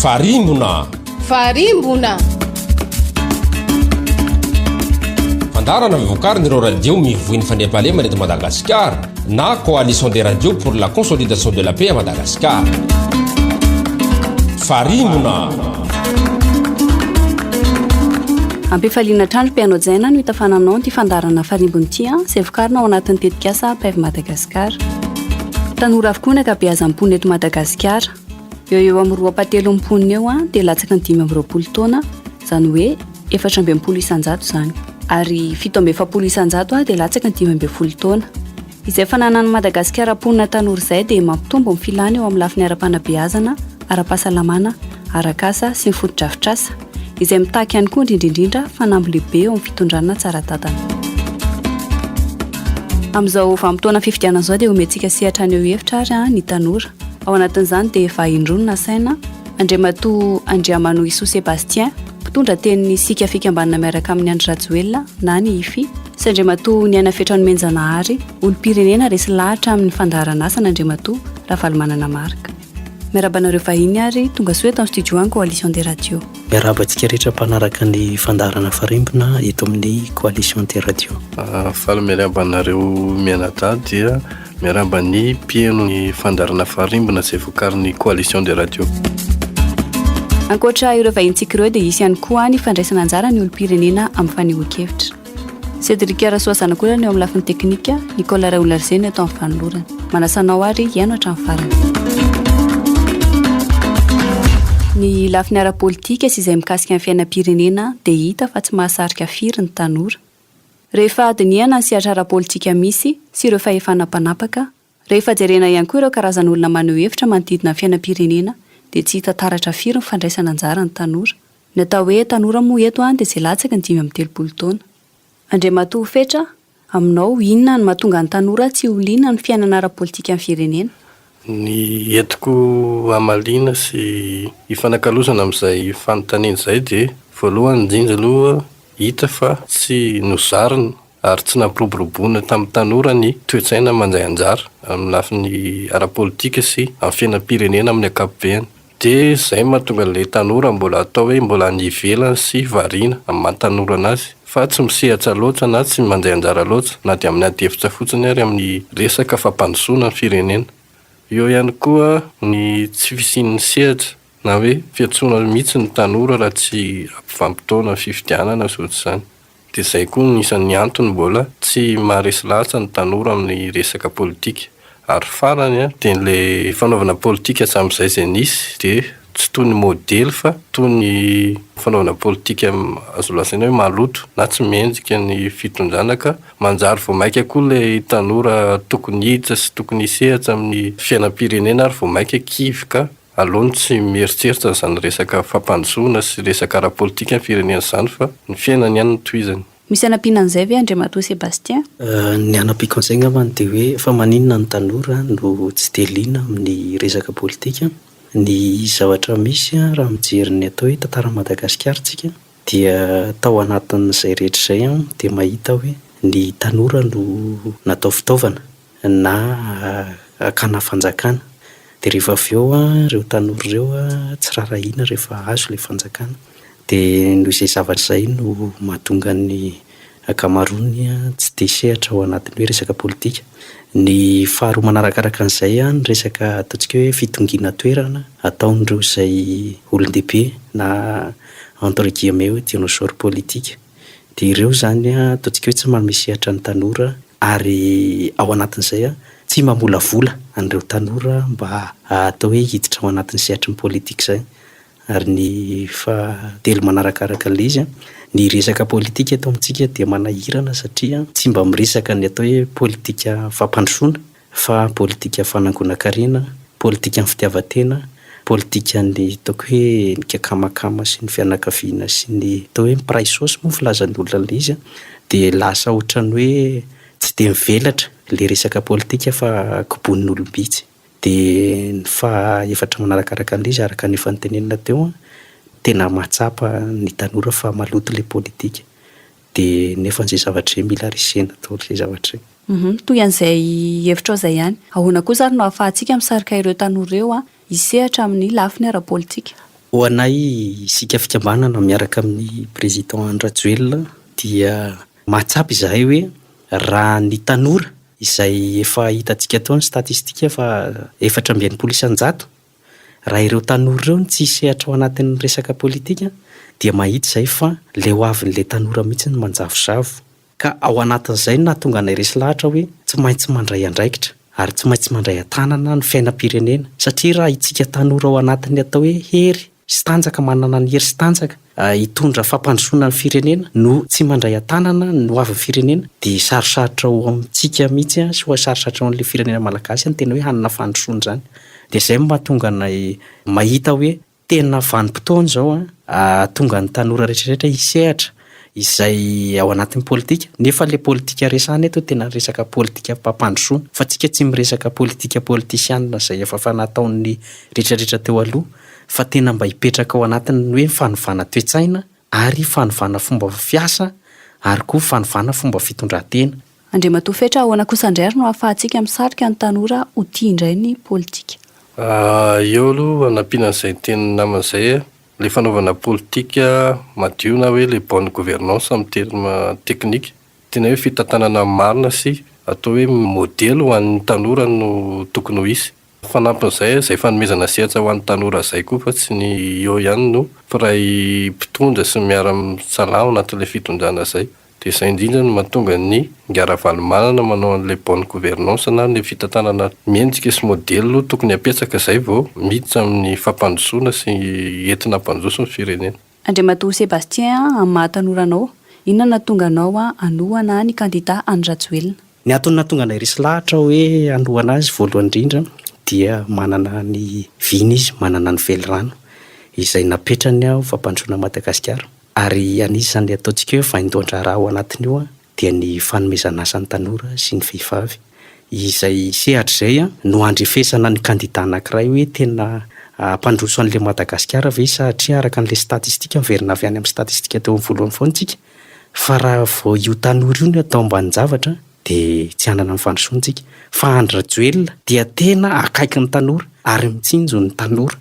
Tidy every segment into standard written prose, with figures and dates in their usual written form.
Farimbona fandarana mivokarina ireo radio mivoiny fandriampahalemana eto Madagasikara na coalition des radios pour la consolidation de la paix à Madagascar. Farimbona ampifaliana trandro mpiano jaina no hitafananao ty fandarana farimbony ty izay vokarina ao anatin'ny tetikasa PAV Madagasikara. Tanora avokoa ny ankabeazam-pony eto Madagasikara. Eo amin'ny 23 eo dia latsaka ny 520 taona, izany hoe 420 izany, ary 770 dia latsaka ny 520 taona. Izay fananan'ny Madagasikara ponina tanora izay dia mampitombo amin'ny filany eo amin'ny lafiny ara-panabeazana, ara-pahasalamana, arak'asa sy ny foto-drafitrasa, izay mitaky ihany koa indrindrindrindra fanamby lehibe eo amin'ny fitondrana tsara tatana. Amin'izao vanim-potoana fifidiana izao dia omentsika sehatra ny eo hevitra ary ny tanora. Ao anatin'izany dia Vahindrona Saina, Andriamatoa Andriamanoa Isoa Sebastien, mpitondra tenin'ny sika fikambanana miaraka amin'ny Andry Rajoelina na ny IFI, sy Andriamatoa Niaina Fetrano Menjanahary, olom-pirenena resy lahatra amin'ny fandaharana asa n'Andriamatoa Ravalomanana Marika. Miarabanareo vahiny ary tonga soa eto amin'ny studio any coalition des radios. Miarabantsika rehetra mpanaraka ny fandaharana farimbona eto amin'ny coalition des radios. Faly miarabanareo mianadahy dia miarabany mpieno ny fandaharana farimbona izay vokarin'ny coalition des radios. Ankoatra ireo vahintsika ireo dia isy ihany koa ny fandraisana anjara ny olom-pirenena amin'ny fanehoan-kevitra. Cédric Rasoa Zanak'olana eo amin'ny lafiny teknika, Nicolas Raoularzeny eto amin'ny fanolorana. Manasanao ary iano hatramin'ny farany. Ny lafiny ara-politika sy izay mikasika ny fiainam-pirenena dia hita fa tsy mahasarika firy ny tanora. Rehefa adinihana ny sehatra ara-politika misy sy ireo fahefanam-panapaka, rehefa jerena ihany koa ireo karazan'olona maneho hevitra manodidina ny fiainam-pirenena dia tsy hita taratra firy ny fandraisana anjara ny tanora. Ny atao hoe tanora moa eto dia izay latsaka ny 530 taona. Andriamatoa Fetra, aminao inona no mahatonga ny tanora tsy ho liana ny fiainana ara-politika amin'ny firenena? Ny entiko amaliana sy ifanakalosana amin'izay fanontaniana izay dia voalohany indrindra aloha hita fa tsy nozarina ary tsy nampiroboroboana tamin'ny tanora ny toe-tsaina mandray anjara amin'ny lafiny ara-politika sy amin'ny fiainam-pirenena amin'ny ankapobeny. Dia izay mahatonga ilay tanora mbola atao hoe mbola ny ivelana sy variana amin'ny mahatanora anazy, fa tsy misehatra loatra na tsy mandray anjara loatra na dia amin'ny ady-hevitra fotsiny ary amin'ny resaka fampandrosoana ny firenena. Eo ihany koa ny tsy fisian'ny sehatra na hoe fiantsoana mihitsy ny tanora raha tsy vampitoana fifidianana ohatr'izany. Dia izay koa ny isan'ny antony mbola tsy maharesy lahatra ny tanora amin'ny resaka politika. Ary farany dia ilay fanaovana politika hatramin'izay izay nisy dia tsy toy ny modely fa toy ny fanaovana politika azo lazaina hoe maloto na tsy mendrika ny fitondrana ka manjary vao maika koa ilay tanora tokony hiditra sy tokony hisehatra amin'ny fiainam-pirenena ary vao maika kivy ka aloha tsy mieritreritra izany resaka fampandrosoana sy resaka ara-politika ny firenena izany fa ny fiainany ihany ny tohizany. Misy anam-pinan'izay ve Andriamatoa Sebastien? Ny anam-piko an'izay angambany dia hoe fa maninona ny tanora no tsy dia liana amin'ny resaka politika. Ny zavatra misy raha mijery ny atao hoe tantara Madagasikara tsika dia tao anatin'izay rehetra izay dia mahita hoe ny tanora no natao fitaovana na akana fanjakana. Dia rehefa avy eo ireo tanora ireo tsy rarahina rehefa azo ilay fanjakana. Dia noho izay zavatra izay no mahatonga ny ankamaroany tsy dia sehatra ao anatin'ny hoe resaka politika. Ny faharoa manarakaraka an'izay ny resaka ataontsika hoe fitongiana toerana ataon'ireo izay olon-dehibe na entre guillemets hoe dinosaure politika. Dia ireo izany ataontsika hoe tsy manome sehatra ny tanora ary ao anatin'izay tsy mamolavola an'ireo tanora mba atao hoe hiditra ao anatin'ny sehatry ny politika izay. Ary ny fahatelo manarakaraka ilay izy ny resaka politika eto amintsika dia manahirana satria tsy mba miresaka ny atao hoe politika fampandrosoana fa politika fanangonan-karena, politika ny fitiavan-tena, politika ny ataoko hoe ny kakamakama sy ny fianakaviana sy ny atao hoe mipiray saosy moa filazan'ny olona ilay izy dia lasa ohatrany hoe tsy dia mivelatra ilay resaka politika fa kobonin'ny olom-bitsy. Dia ny fahaefatra manarakaraka an'ilay izy araka ny efa notenenina teo tena mahatsapa ny tanora fa maloto ilay politika. Dia nefa n'izay zavatra izay mila resena tao ilay zavatra izay. Toy an'izay hevitra ao izay ihany. Ahoana koa zany no ahafahantsika misarika ireo tanora ireo hisehatra amin'ny lafiny ara-politika? Ho anay isika fikambanana miaraka amin'ny président Andrajoelina dia mahatsapa izahay hoe raha ny tanora izay efa hitantsika tao ny statistika fa 4,1% raha ireo tanora ireo ny tsy sehatra ao anatin'ny resaka politika dia mahita izay fa le ho avin'le tanora mihitsy ny manjavozavo. Ka ao anatin'izay na tonga anay resy lahatra hoe tsy maintsy mandray andraikitra ary tsy maintsy mandray an-tanana ny fiainam-pirenena satria raha itsika tanora ao anatiny atao hoe hery sy tanjaka manana ny hery sy tanjaka hitondra fampandrosoana ny firenena no tsy mandray an-tanana no avin'ny firenena dia sarosarotra ho amintsika mihitsy sy ho sarosarotra ho an'le firenena malagasy ny tena hoe hanana fandrosoana izany. Dia izay mahatonga anay mahita hoe tena vanim-potoana izao tonga ny tanora rehetrarehetra hisehatra izay ao anatin'ny politika. Nefa le politika resahana eto tena resaka politika mpampandrosoana fa tsika tsy miresaka politika politisianina izay efa fanataon'ny rehetrarehetra teo aloha fa tena mba hipetraka ao anatiny hoe fanovana toe-tsaina ary fanovana fomba fiasa ary koa fanovana fomba fitondran-tena. Andriamatoa Fetra, ahoana kosa indray no ahafahantsika misarika ny tanora ho tia indray ny politika? Eo aloha anampiana izay teny naman'izay le fanaovana politika madio na hoe le bonne gouvernance amin'ny terme teknika tena hoe fitantanana marina sy atao hoe modely ho an'ny tanora no tokony ho isy. Fanampin'izay izay fanomezana sehatra ho an'ny tanora izay koa fa tsy ny eo ihany no firay mpitondra sy miara-misalama anatin'ilay fitondrana izay. Dia izay indrindra no mahatonga ny ngara-valomanana manao an'ilay bonne gouvernance na ny fitantanana miendrika sy modely aloha tokony apetsaka izay vao miditra amin'ny fampandrosoana sy entina hampandroso ny firenena. Andriamatoa Sebastien, amin'ny mahatanoranao, inona nahatonga anao hanohana ny kandida Andrajoelina? Ny antony nahatonga anay resy lahatra hoe hanohana azy voalohany indrindra dia manana ny viny izy, manana ny velirano izay napetrany ao fampandrosoana Madagasikara. Ary anisan'ny ataontsika hoe vain-dohan-draharaha ao anatiny io dia ny fanomezana asa ny tanora sy ny vehivavy. Izay sehatra izay no andrefesana ny kandida anankiray hoe tena mpandroso an'ilay Madagasikara ve satria araka an'ilay statistika miverina avy any amin'ny statistika teo amin'ny voalohany foana tsika fa raha vao io tanora io no atao ambanin-javatra dia tsy hanana ny fandrosoantsika. Fa Andrajoelina dia tena akaiky ny tanora ary mitsinjo ny tanora.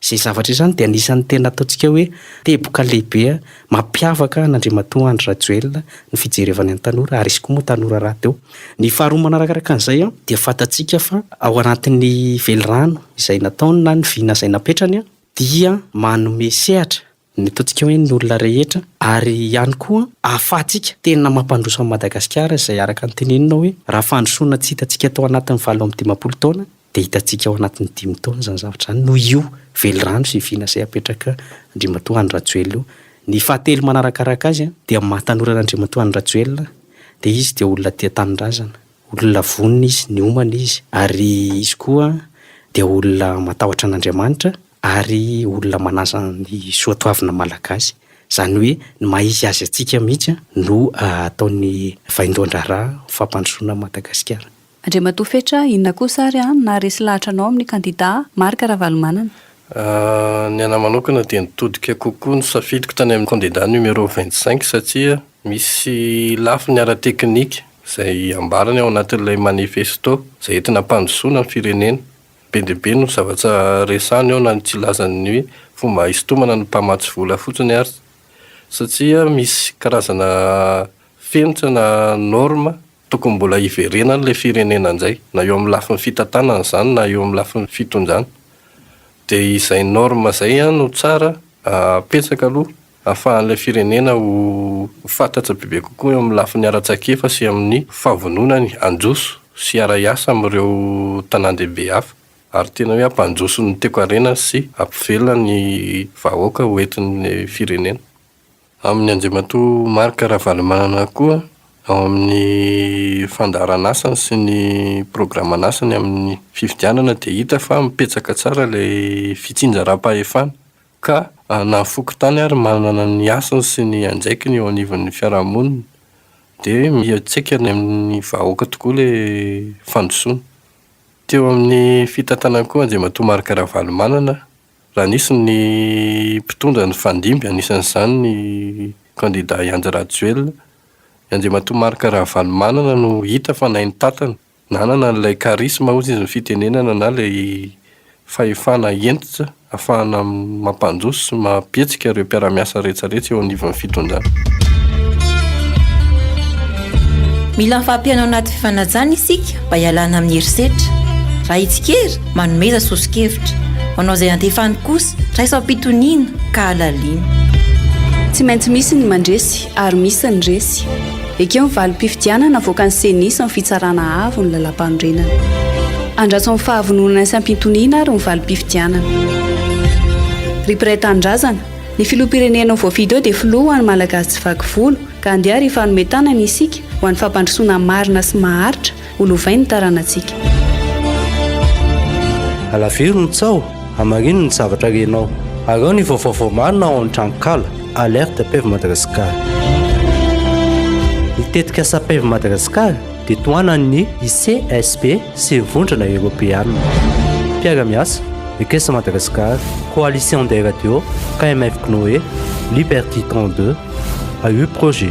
Izay zavatra izany dia anisan'ny tena ataontsika hoe teboka lehibe mampiavaka n'Andriamatoa Andrajoelina ny fijerevany ny tanora ary izy koa moa tanora raha teo. Ny faharoa manarakaraka an'izay dia fantatsika fa ao anatin'ny velirano izay nataony na ny vina izay napetrany dia manome sehatra ny ataontsika hoe ny olona rehetra ary ihany koa ahafahantsika tena mampandroso amin'ny Madagasikara izay araka ny tenenina hoe raha fandrosoana tsy hitantsika tao anatin'ny 7-10 taona dia hitantsika ao anatin'ny 10 taona izany zavatra izany no io velirano sy vina izay apetraka Andriamatoa Andrajoelina io. Ny fahatelo manarakaraka azy dia mahatanora n'Andriamatoa Andrajoelina dia izy dia olona tia tanindrazana, olona vonona izy, ny omana izy ary izy koa dia olona matahotra an'Andriamanitra ary olona manaza ny soatoavina malagasy. Izany hoe ny maizy azy atsika mihitsy no ataon'ny vain-dohan-draharaha fampandrosoana Madagasikara. Andriamatoa Fetra, inona kosa ary na resy lahatra anao amin'ny kandida Marc Ravalomanana? Ny anahy manokana dia nitodika kokoa ny safidiko tany amin'ny kandida numéro 25 satria misy lafiny ara-teknika izay ambarany ao anatin'ilay manifesto izay entina hampandrosoana ny firenena. Be dia be no zavatra resahany ao na ny tsy lazany hoe fomba hisintomana ny mpamatsy vola fotsiny ary satria misy karazana fenitra na norma tokony mbola hiverena n'ilay firenena an'izay na eo amin'ny lafin'ny fitantanana izany na eo amin'ny lafin'ny fitondrana. Dia izay norma izay no tsara apetsaka aloha ahafahan'ilay firenena ho fantatra bebe kokoa eo amin'ny lafin'ny ara-tsakefa sy amin'ny fahavononany anjoso sy ara-iasa amin'ireo tanan-dehibe hafa ary tena hoe hampandroso ny teko-harena sy hampivelona ny vahoaka ho entin'ny firenena. Amin'ny Andriamatoa Marc Ravalomanana koa ao amin'ny fandaharan'asany sy ny programan'asany amin'ny fifidianana dia hita fa mipetsaka tsara ilay fitsinjaram-pahefana ka na fokotany ary manana ny asany sy ny anjaikiny eo anivon'ny fiarahamonina dia miatsaika ny amin'ny vahoaka tokoa ilay fandrosoana. Teo amin'ny fitantanana koa Andriamatoa Marc Ravalomanana raha nisy ny mpitondra ny fandimby anisan'izany ny kandida Andrajoelina. Andriamatoa Marc Ravalomanana no hita fa nainy tantana nanana n'ilay karisma hozy izy ny fitenenana na ilay fahefana entitra ahafahana mampanjoso sy mampihetsika ireo mpiara-miasa rehetrarehetra eo anivon'ny fitondràna. Mila fahampiana anaty fifanajana isika mba hialana amin'ny herisetra. Raha itsikera manomeza sosikevitra, manao izay antefany kosa raisa-pitoniana ka halaliana. Tsy maintsy misy ny mandresy ary misy ny resy. Ekeo ny valim-pifidianana avoaka ny senisy ny fitsarana avo ny lalam-panorenana. Andraso amin'ny fahavononana sy ampitoniana ary ny valim-pifidianana. Ry mpiray-tanindrazana, ny filoham-pirenena voafidy eo dia filoha ho an'ny malagasy tsy vaky volo ka andeha ary fanometana ny isika ho an'ny fampandrosoana marina sy maharitra ho lovainy ny taranantsika. Alaviro ny tsao, amarino ny zavatra renao. Arao ny vaovao marina ao an-tranokala. Alerte PEV Madagascar. Mitetika asa PEV Madagascar dia toanan'ny ICSP sy vondrona Europeanina. Mpiara-miasa, Ekesa Madagascar, Coalition des radios, KMF Knoé, Liberty 32, AU Projet.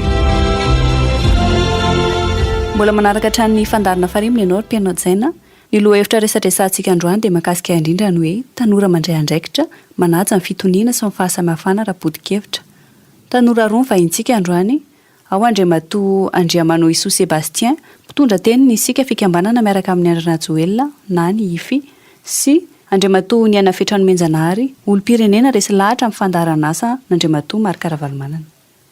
Mbola manaraka hatrany fandarina farimina ianao mpianao jaina. Ny loha hevitra resadresantsika androany dia mahakasika indrindra ny hoe tanora mandray andraikitra manaja ny fitoniana sy ny fahasamihafana raha-podikevitra. Tanora roa vahintsika androany, ao Andriamatoa Andriamanao Isoa Sebastien, mpitondra teny ny isika fikambanana miaraka amin'ny Andrana Joelina na ny IFI, sy Andriamatoa Niana Fetrano Menjanahary, olom-pirenena resy lahatra amin'ny fandarana asa n'Andriamatoa Marc Ravalomanana.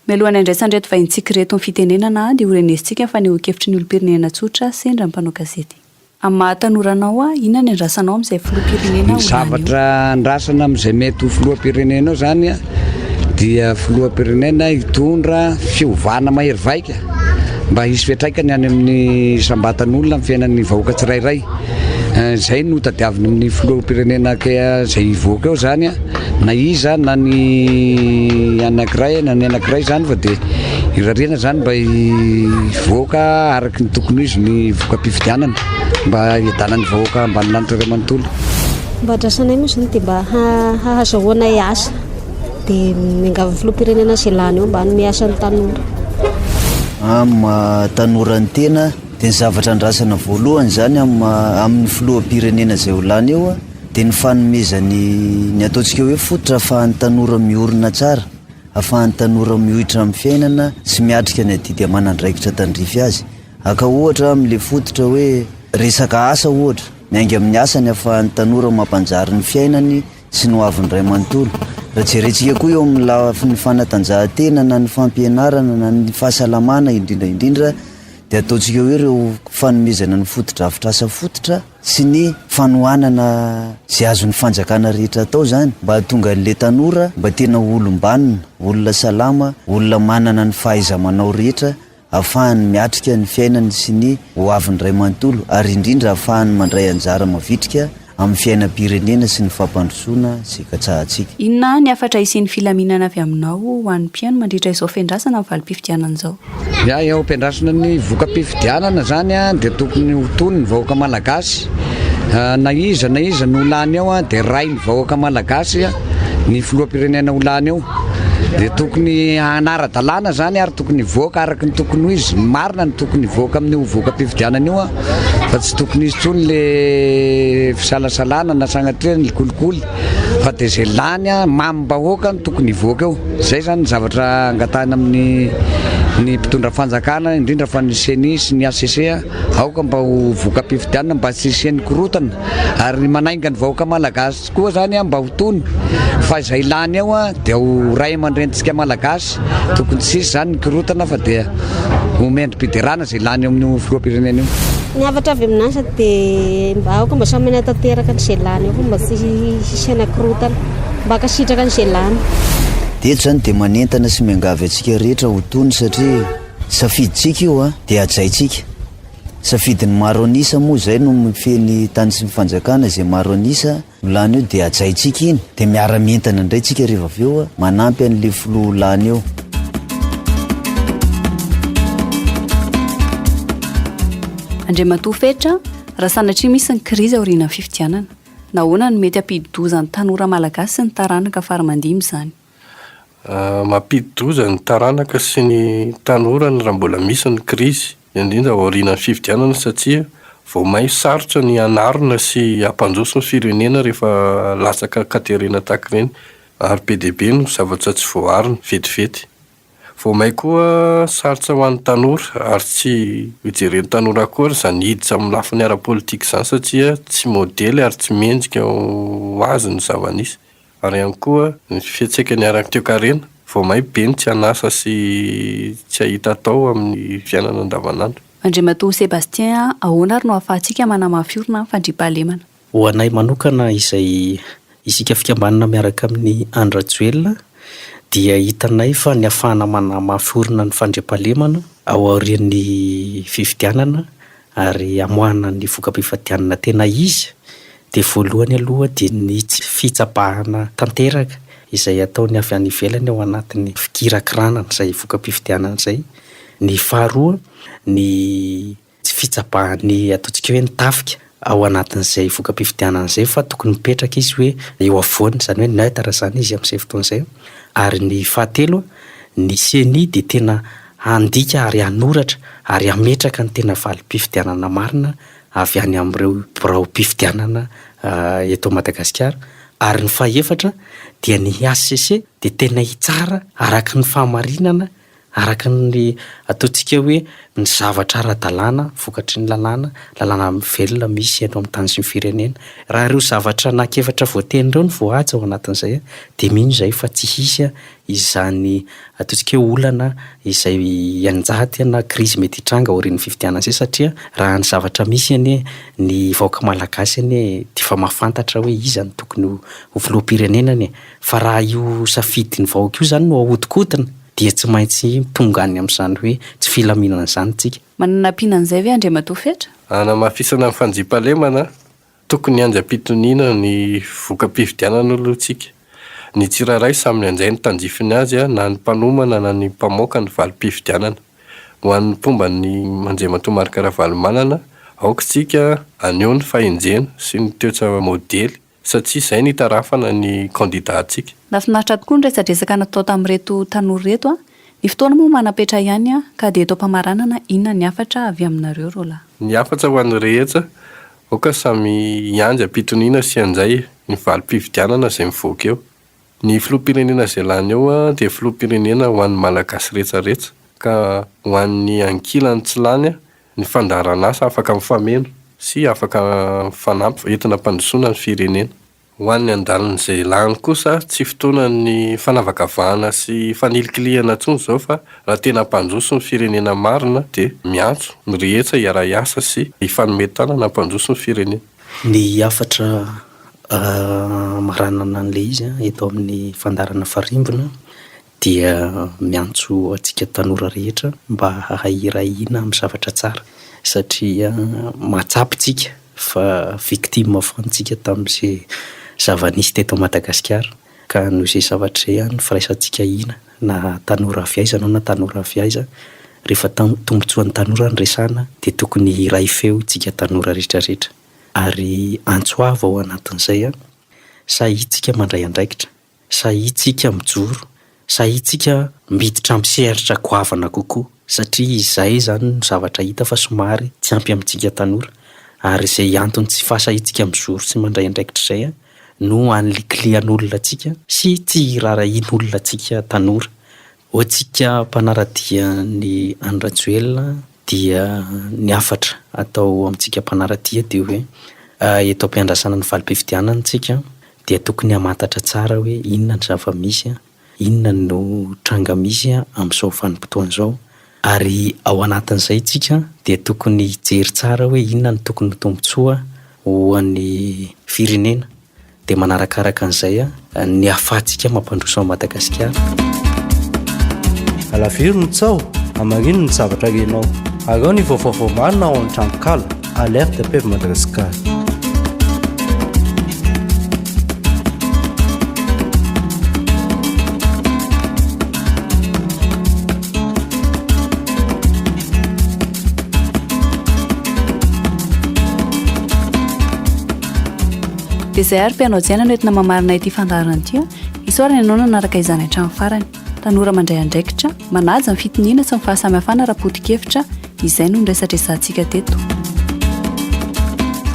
Mialohan'ny andraisan-dreto vahintsika reto ny fitenenana dia horenesitsika fa nehoan-kevitry ny olom-pirenena tsotra sendra ny mpanao gazety. Amin'ny maha-tanoranao inona ny andrasanao amin'izay filoham-pirenena? Zavatra andrasana amin'izay mety ho filoham-pirenena zany dia filoham-pirenena hitondra fiovana mahery vaika mba hisy fiantraikany any amin'ny sambatan'olona amin'ny fiainan'ny vahoaka tsirairay. Izay no tadiavina amin'ny filoham-pirenena izay voaka eo zany na iza na ny anankiray na ny anankiray zany fa dia irariana zany mba hivoaka araky ny tokony izy ny voka-pifidianana mba hiadanany vahoaka ambany lanitra iray manontolo. Mba adrasanay moa zany dia mba hahazahoanay asa dia miangavy filoham-pirenena izay lany eo mba miasa ny tanora. Amin'ny tanora ny tena dia ny zavatra andrasana voalohany zany amin'ny filoham-pirenena izay ho lany eo dia ny fanomezany ny ataontsika hoe fototra ahafahan'ny tanora miorina tsara, ahafahan'ny tanora miohitra amin'ny fiainana sy miatrika ny adidy aman'andraikitra tandrify azy. Aka ohatra amin'ilay fototra hoe resaka asa ohatra, miainga amin'ny asany ahafahan'ny tanora mampanjary ny fiainany sy ny hoaviny ray manontolo. Raha jerentsika koa eo amin'ny lafiny fanatanjahantena na ny fampianarana na ny fahasalamana indrindra dia ataontsika hoe ireo fanomezana ny fotodrafitra asa fototra sy ny fanohanana izay azon'ny fanjakana rehetra atao zany mba hahatonga an'ilay tanora mba tena olom-banona, olona salama, olona manana ny fahaiza-manao rehetra, ahafahany miatrika ny fiainany sy ny hoaviny ray manontolo ary indrindra ahafahany mandray anjara mavitrika amin'ny fiainam-pirenena sy ny fampandrosoana sy katsahantsika. Inona ny afatra isian'ny filaminana avy aminao ho an'ny mpiano mandritra izao fiandrasana amin'ny valim-pifidianana izao? Eo ampiandrasana ny voka-pifidianana zany dia tokony ho tony ny vahoaka malagasy. Na iza no lany eo dia ray ny vahoaka malagasy ny filoham-pirenena ho lany eo. Dia tokony anara-dalàna zany ary tokony voaka araky ny tokony ho izy marina ny tokony voaka amin'ny voka-pifidianana io fa tsy tokony izy tsony le fisalasalana na sanatrena ny kolikoly fa dia izay lany mamim-bahoaka ny tokony voaka eo. Izay zany ny zavatra angatahana amin'ny ny mpitondra fanjakana indrindra fa ny CENI sy ny ACC aoka mba ho voka-pifidianana mba tsy hisian'ny korotana ary manainga ny vahoaka malagasy koa zany mba ho tony fa izay lany eo dia ho ray aman-drentsika malagasy tokony tsisy zany ny korotana fa dia homendrim-piderana izay lany eo amin'ny filoham-pirenena io. Ny avatra avy amin'asa dia mba aoka mba samy tanteraka n'izay lany eo mba tsy hisiana korotana mba hakasitraka n'izay lany. Dia eto zany dia manentana sy miangavy antsika rehetra ho tony satria safiditsika io dia ajaintsika. Safidin'ny maro anisa moa izay no mifeny tany sy mifanjakana izay maro anisa lany eo dia ajaintsika iny dia miara-mentana indray tsika rehefa avy eo manampy an'ilay filoha lany eo. Andriamatoa Fetra, raha sanatria misy ny krizy aorian'ny fifidianana, nahoana no mety hampidi-dozan'ny tanora malagasy sy ny taranaka fara-mandimby zany? Mampidi-doza ny taranaka sy ny tanora raha mbola misy ny krizy indrindra aorian'ny fifidianana satria vao may sarotra ny anarina sy ampanjoso ny firenena rehefa latsaka katerina tahaka ireny, ary be dia be no zavatra tsy voarina vetivety. Vao may koa sarotra ho an'ny tanora ary tsy hijereny tanora akory izany hiditra amin'ny lafiny ara-politika izany satria tsy modely ary tsy mendrika ho azy ny zava-nisy. Ary ihany koa ny fiantsaikan'ny aran-teo-karena vao may be ny tsy hanasa sy tsy hahita atao amin'ny fiainana andavanandro. Andriamatoa Sebastien, ahoana ary no ahafahantsika manamafiorina ny fandriampahalemana? Ho anay manokana izay isika fikambanana miaraka amin'ny Andra Joelina dia hitanay fa ny ahafahana manamafiorina ny fandriampahalemana ao aorian'ny fifidianana ary amoahana ny vokam-pifadianana tena izy dia voalohany aloha dia ny fitsapahana tanteraka izay ataony avy any ivelany ao anatin'ny fikirakiranana izay vokam-pifidianana izay. Ny faharoa ny fitsapahany ataontsika hoe ny tafika ao anatin'izay vokam-pifidianana izay fa tokony mipetraka izy hoe eo afovoany, izany hoe neutre izany izy amin'izay fotoan'izay. Ary ny fahatelo ny CENI dia tena handika ary hanoratra ary hametraka ny tena valim-pifidianana marina avy any amin'ireo birao-pifidianana eto Madagasikara. Ary ny fahaefatra dia ny HCC dia tena hitsara araka ny fahamarinana, araka ny ataontsika hoe ny zavatra ara-dalàna vokatry ny lalàna velona misy eto amin'ny tany sy ny firenena. Raha ireo zavatra anankiefatra voateny ireo ny voahaja ao anatin'izay dia mino izay fa tsy hisy izany ataontsika hoe olana izay anjady na krizy mety hitranga aorian'ny fifidianana izay satria raha ny zavatra misy anie ny vahoaka malagasy anie dia fa mahafantatra hoe iza ny tokony ho filoham-pirenena anie. Fa raha io safidiny vahoaka io izany no ahodikodina dia tsy maintsy mitongany amin'izany hoe tsy filaminana izany tsika. Manana ampianan'izay ve Andriamatoa Fetra? Hanamafisana ny fandriampahalemana tokony andra-pitoniana ny vokam-pifidianana aloha tsika. Ny tsirairay samy anjay ny tandrifiny azy na ny mpanomana na ny mpamoaka ny valim-pifidianana. Ho an'ny mpomba ny Andriamatoa Marc Ravalomanana, aoka tsika aneo ny fahenjena sy ny toetra modely satria izay ny hitarafana ny kandidatsika. Nafinaritra tokoa ny resadresaka natao tamin'ireto tanora reto. Ny fotoana moa manapetra ihany ka dia eto am-pamaranana inona ny hafatra avy aminareo rola? Ny hafatra ho an'ny rehetra aoka samy hiandra-pitoniana sy anjay ny valim-pifidianana izay mivoaka eo. Ny filoham-pirenena izay lany eo dia filoham-pirenena ho an'ny malagasy rehetrarehetra ka ho an'ny ankilany tsy lany ny fandarana asa afaka mifameno sy afaka fanampy entina mpandrosoana ny firenena. Ho an'ny andalan'izay lany kosa tsy fotoana ny fanavakavahana sy fanilikilihana intsony izao fa raha tena mpandroso ny firenena marina dia miantso ny rehetra hiara-iasa sy hifanometana na mpandroso ny firenena. Ny hafatra maranana an'ilay izy eto amin'ny fandarana farimbona dia miantso antsika tanora rehetra mba hahirahina amin'ny zavatra tsara satria mahatsapitsika fa victime foantsika tamin'izay zava-nisy teto Madagasikara ka noho izay zavatra ihany firaisantsika hina na tanora avy aiza na tanora avy aiza rehefa tombotsoan'ny tanora ny resana dia tokony iray feo tsika tanora rehetrarehetra ary antsoava ao anatin'izay sahitsika mandray andraikitra, sahitsika mijoro, sahitsika miditra amin'ny seharitra goavana kokoa satria izay zany ny zavatra hita fa somary tsy ampy amintsika tanora ary izay antony tsy fahasahitsika mijoro sy mandray andraikitra izay no anlikilian'olona tsika sy tsy hirarahin'olona tsika tanora. Hoantsika mpanaradia ny Andra Joelina dia ny hafatra atao amintsika mpanaradia dia hoe eto am-piandrasana ny valim-pifidianana tsika dia tokony hamantatra tsara hoe inona ny zava-misy, inona no tranga misy amin'izao vanim-potoana izao ary ao anatin'izay tsika dia tokony hijery tsara hoe inona ny tokony tombotsoa ho an'ny firenena dia manarakaraka an'izay ny ahafahantsika mampandroso ao Madagasikara. Alaviro ny tsao amarino ny zavatra renao ary ao ny vaovao marina ao amin'ny tranokala alerte PEV Madagasikara. Dia izay ary mpianao jiana no entina mamarina ity fandarana ity. Isorana ianao nanaraka izany hatramin'ny farany. Tanora mandray andraikitra, manaja ny fitoniana sy ny fahasamihafana raha potika hevitra, izay no niresadresantsika teto.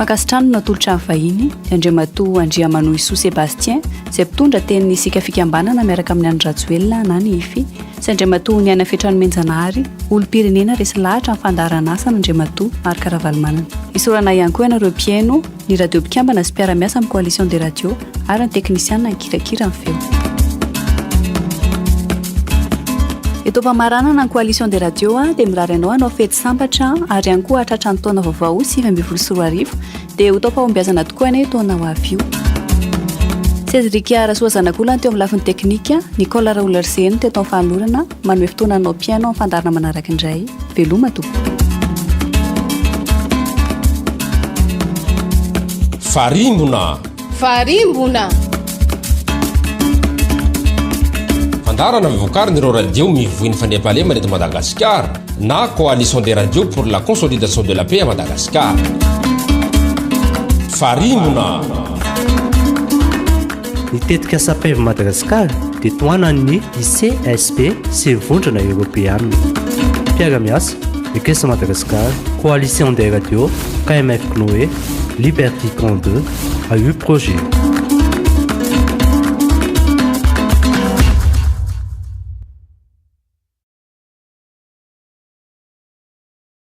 fankasitrano natolotra amin'ny vahiny dia andriamatoa Andriamanoisoa Sébastien izay mpitondra teny sika fikambanana miaraka amin'ny andro Rajoelina na ny ify sy andriamatoa ny any Fetrano Menjanahary olom-pirenena resy lahatra amin'ny fandaharana asa n'andriamatoa Marc Ravalomanana. Isorana ihany koa ianareo mpiaino ny radio mpikambana sy mpiara-miasa amin'ny coalition des radios ary ny teknisiana nikirakira amin'ny feo. Eto mpamaranana ny coalition des radios dia mirary anao hanao fety sambatra ary ihany koa hatratra ny taona vaovao 2024 dia ho tao fahombiazana tokoa ianao taona ho avy io. Cédric Rasoazanak'olana teo amin'ny lafiny teknika, Nicole Raoularseny teo amin'ny fahanorana, manome fotoana anao piano amin'ny fandarana manaraka indray. Veloma tompoko. Farimbona fandarana mivokarina ireo radio mivoiny fandriam-pahalemana eto Madagasikara na coalition des radios pour la consolidation de la paix à Madagascar. Farimbona nitetika sapevy Madagasikara dia toanan'ny ICSP sy vondrona Europeanina. Mpiara-miasa Ekesa Madagasikara, Coalition des radios, KMF Knoé, Liberty 32, AU Projet.